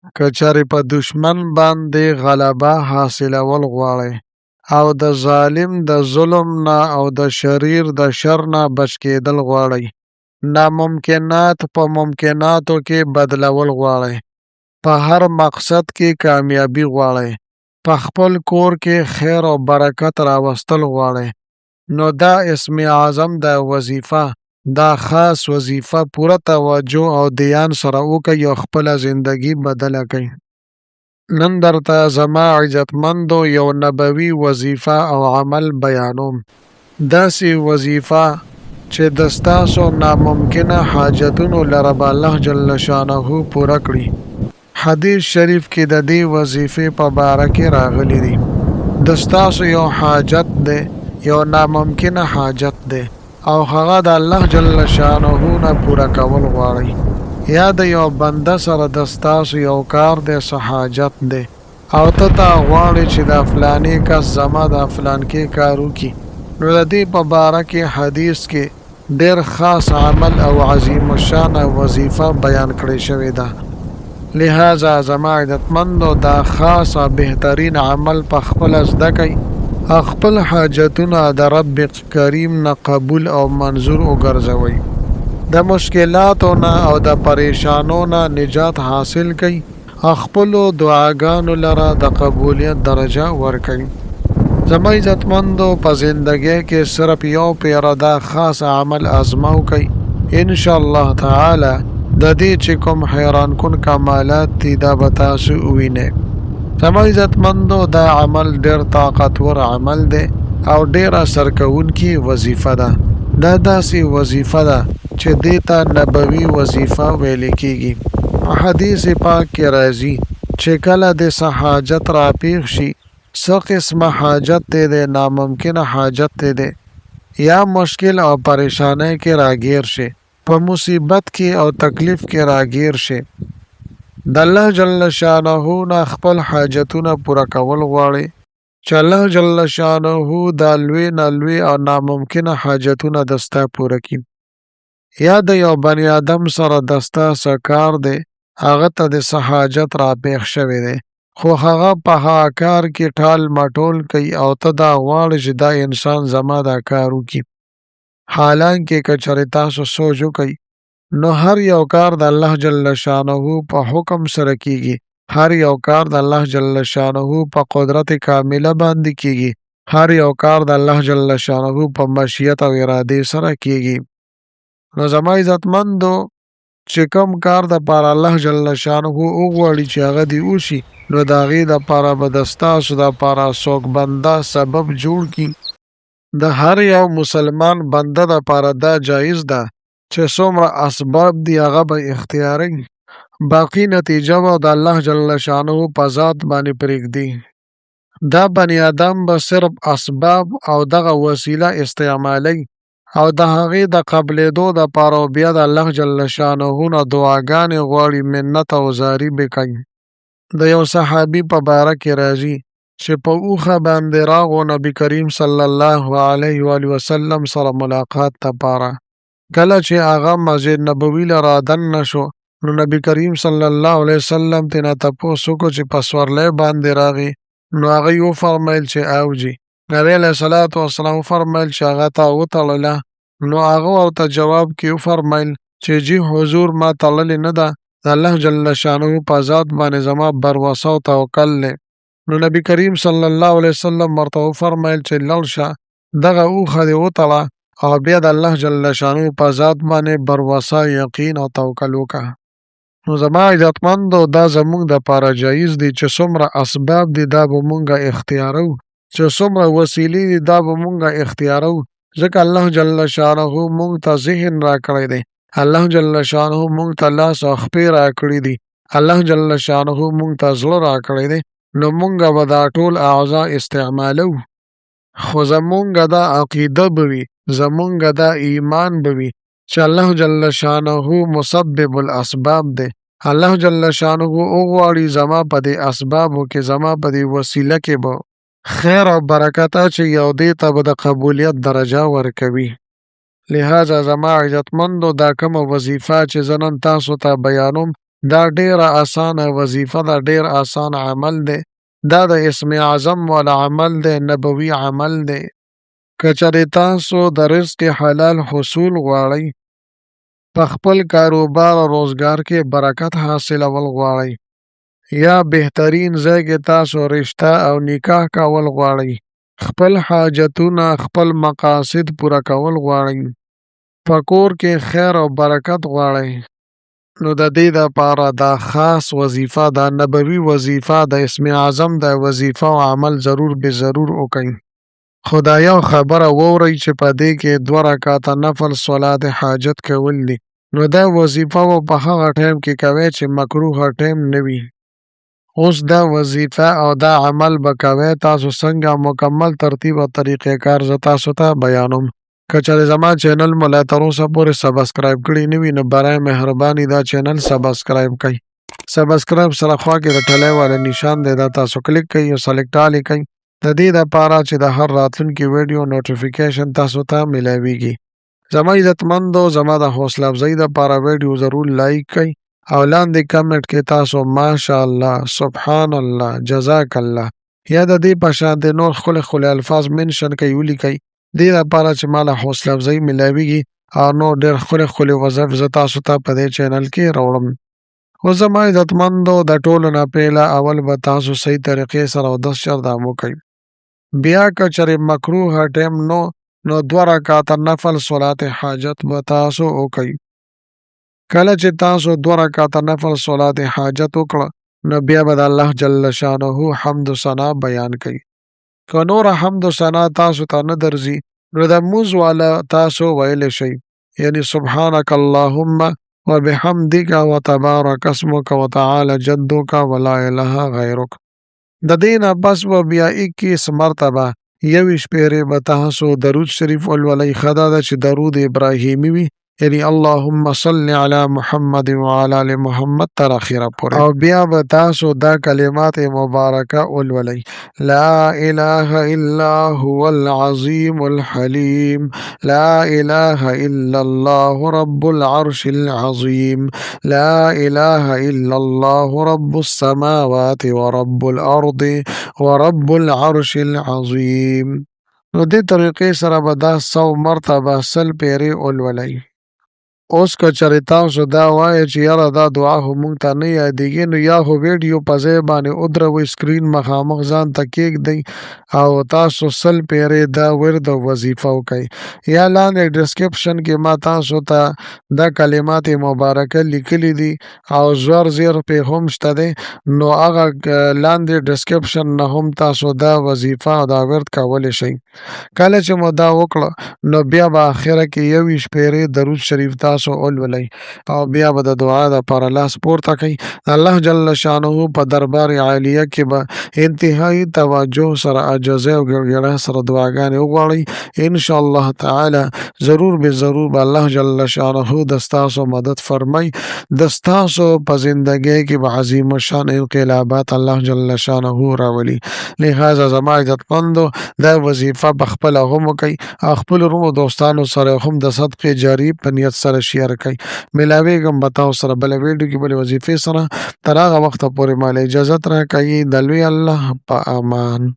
که چېرې په دشمن باندې غلبه حاصلول غواړئ او د ظالم د ظلم نه او د شریر د شر نه بچ کېدل غواړئ، ناممکنات په ممکناتو کې بدلول غواړئ، په هر مقصد کې کامیابی غواړئ، په خپل کور کې خیر او برکت راوستل غواړئ، نو دا اسم اعظم د وظیفه دا خاص وظیفه پوره توجه او دیان سره وکړئ او خپله زندگی بدله کړئ. نن درته زما عزتمندو یو نبوي وظیفه او عمل بیانوم. داسې وظیفه چې د ستاسو ناممکنه حاجتونو لره به الله جل شانه پوره کړي. حدیث شریف کې د دې وظیفې په باره کې راغلی دی. د ستاسو یو حاجت دی، یو ناممکنه حاجت دی او هغه د الله جل شانه نه پوره کول غواړئ. یا د یو بنده سره د ستاسو یو کار دی، څه حاجت دی او ته غواړې چې د فلاني کس زما د فلان کې کار وکړي، نو د دې په باره کې حدیث کې ډېر خاص عمل او عظیم الشانه وظیفه بیان کړی شوې ده. لہذا زما عزتمندو دا خاص او بهترین عمل په خپله زده کړئ، خپل حاجتونه د رب کریم نه قبول او منظور وګرځوئ، د مشکلاتو نه او د پریشانو نه نجات حاصل کړئ، خپلو دعاګانو لره د قبولیت درجه ورکړئ. زما عزتمندو په زندګۍ کې صرف یو پیره دا خاص عمل ازماو کوئ، انشاءالله تعالی د دې چې کوم حیران کن کمالات دي دا به تاسو ووینئ. زما عزتمندو دا عمل ډېر طاقتور عمل دی او ډېر اثر کوونکې وظیفه ده. دا داسې وظیفه ده چې دې ته نبوي وظیفه ویل کېږي. په حدیث پاک کې راځي چې کله د څه حاجت راپېښ شي، څه قسمه حاجت دی د ناممکنه حاجت دی یا مشکل او پریشانۍ کې راګیر شي، په مصیبت کې او تکلیف کې راګیر شي، د الله جل شانه نه خپل حاجتونه پوره کول غواړي چې الله جل شانه دا لوی نه لوی او ناممکنه حاجتونه دستا پوره کړي. یا د یو بني آدم سره دستا څه کار دی، هغه ته د څه حاجت راپېښ شوی دی، خو هغه په هغه کار کې ټال مټول کوي او ته دا غواړې چې دا انسان زما دا کار وکړي. حالانکه که چېرې تاسو سوچ وکئ نو هر یو کار د الله جل شانه په حکم سره کیږي، هر یو کار د الله جل شانه په قدرت کامله باندې کیږي، هر یو کار د الله جل شانه په مشیت او ارادې سره کیږي. نو زما عزتمندو چې کوم کار د پاره الله جل شانه وغواړي چې هغه دې وشي، نو د هغې دپاره به د ستاسو دپاره څوک بنده سبب جوړ کړي. د هر یو مسلمان بنده دپاره دا جایز ده چې څومره اسباب دي هغه به اختیاروي، باقی نتیجه به د الله جل شانه په ذات باندې پرېږدي. دا بني آدم به صرف اسباب او دغه وسیله استعمالی او د هغې د قبلېدو دپاره او بیا د الله جل شانه نه دعاګانې غواړي، منت او زاري به کوي. د یو صحابي په باره کې راځي چې په اوښه باندې راغو نبي کریم صلی الله علیه وسلم سره ملاقات دپاره. کله چې هغه مسجد نبوي له دننه شو، نو نبي کریم صلی الله علیه وسلم ترې تپوس وکړو چې په سورلۍ باندې راغی، نو هغوی وفرمیل چې اوجي. نبي علیه صلات وسلام وفرمیل چې هغه تا وتړله، نو هغه ورته جواب کې وفرمیل چې جی حضور ما تړلې نه ده، د الله جل شانه په ذات باندې زما بروسه او توکل دی. نو نبي کریم صلی الله علیه وسلم ورته وفرمیل چې لاړ شه دغه اوښه دې وتړه او بیا د الله جل شانه په ذات باندې بروسه، یقین او توکل وکړه. نو زما عزتمندو دا زمونږ دپاره جایز دی چې څومره اسباب دي دا به مونږه اختیارو، چې څومره وسیلې دي دا به مونږه اختیارو، ځکه الله جل شانه مونږ ته ذهن راکړی دی، الله جل شانه مونږ ته لاس او خپې راکړي دي، الله جل شانه مونږ ته زړه راکړی دی، نو مونږه به دا ټول اعضا استعمالو، خو زمونږه دا عقیده به وي، زمونږه دا ایمان به وي چې الله جل شانه مسبب الاسباب دی. الله جل شانه وغواړي زما په دې اسبابو کې، زما په دې وسیله کې به خیر او برکت چې یو دې ته به د قبولیت درجه ورکوي. لہذا زما عزتمندو دا کومه وظیفه چې زه نن تاسو ته بیانوم، دا ډیره اسانه وظیفه ده، ډیر اسان عمل دی. دا د اسم اعظم والا عمل دی، نبوي عمل دی. که چېرې تاسو د رزق حلال حصول غواړئ، په خپل کاروبار او روزګار کې برکت حاصلول غواړئ، یا بهترین ځای کې تاسو رشته او نکاح کول غواړئ، خپل حاجتونه، خپل مقاصد پوره کول غواړئ، په کور کې خیر او برکت غواړئ، نو د دې دپاره دا خاص وظیفه، دا نبوي وظیفه، د اسم اعظم دا وظیفه او عمل ضرور به ضرور وکئ. خو دا یو خبره واورئ چې په دې کې 2 رکعاته نفل صلات حاجت کول دي. نو دا وظیفه به په هغه ټایم کې کوئ چې مکروه ټایم نه وي. اوس دا وظیفه او دا عمل به کوئ تاسو څنګه مکمل ترتیب او طریقې کار زه تاسو ته بیانوم. که چېرې زما چینل مو لا تر اوسه پورې سبسکرایب کړی نه وي نو برای مهرباني دا چینل سبسکرایب کړئ. سبسکرایب سره خوا کې د ټلی والا نشان دی دا تاسو کلیک کړئ او سلیکټ آل یې کړئ د دې دپاره چې د هر راتلونکي ویډیو نوټیفیکیشن تاسو ته ملاویږي. زما عزتمندو زما د حوصله افزایي دپاره ویډیو ضرور لایک کړئ او لاندې کمنټ کې تاسو ماشاءالله، سبحان الله، جزاک الله یا د دې په شان د نور ښکلي ښکلي الفاظ منشن کړئ ولیکئ دې دپاره چې ما له حوصله افزایي ملاویږي او نور ډېر ښکلي ښکلي وظایف زه تاسو ته په دې چینل کې راوړم. خو زما عزتمندو د ټولو نه پیله اول به تاسو صحیح طریقې سره اودس چردام وکئ. بیا که چېرې مکروه ټایم نو 2 رکعاته نفل صلات حاجت به تاسو وکئ. کله چې تاسو 2 رکعاته نفل صلات حاجت وکړه نو بیا به د الله جل شانه حمد و ثنا بیان کړئ. که نوره حمد و ثنا تاسو ته نه درځي نو د مونځ والا تاسو ویلی شئ، یعنی سبحانک اللهم وبحمدک وتبارک اسمک وتعالی جدک ولا اله غیرک. د دې نه پس به بیا 21 مرتبه 21 پیرې به تاسو درود شریف ولولئ. ښه دا ده چې درود ابراهیمي وي، یعنی اللهم صل علی محمد وعلى آل محمد تر اخره پورې. او بیا به تاسو دا کلمات مبارکه ولولئ: لا اله الا هو العظیم الحلیم، لا اله الا الله رب العرش العظیم، لا اله الا الله رب السماوات ورب الارض ورب العرش العظیم. نو دې طریقې سره به دا 100 مرتبه 100 پیرې ولولئ. اوس که چېرې تاسو دا وایئ چې یاره دا دعا خو مونږ ته نه یادېږي نو یا خو ویډیو په ځای باندې ودروئ، سکرین مخامخ ځان ته کېږدئ او تاسو 100 پیرې دا ورد او وظیفه وکئ. یا لاندې ډسکرپشن کې ما تاسو ته دا کلمات مبارکه لیکلي دي او زور زیر پې هم شته دی، نو هغه لاندې ډسکرپشن نه هم تاسو دا وظیفه او دا ورد کولی شئ. کله چې مو دا وکړه نو بیا به اخره کې 21 پیرې درود شریف تاسو ولولئ او بیا به د دعا دپاره لاس پورته کئ. الله جل شانه په دربار عالیه کې به انتهایی توجه سره عاجزۍ او ګړګړه سره دعاګانې وغواړئ. انشاءالله تعالی ضرور به ضرور به الله جل شانه د ستاسو مدد فرمای. د ستاسو په زندګۍ کې به عظیم الشان انقلابات الله جل شانه راولي. لہذا زما عزتمندو دا وظیفه په خپله هم وکئ او خپلو وروڼو دوستانو سره هم د صدقې جاري په نیت سره شیر کئ. ملاویږم به تاسو سره بله ویډیو کې بلې وظیفې سره. تر هغه وخته پورې ماله اجازت راکئ. د لوی الله په امان.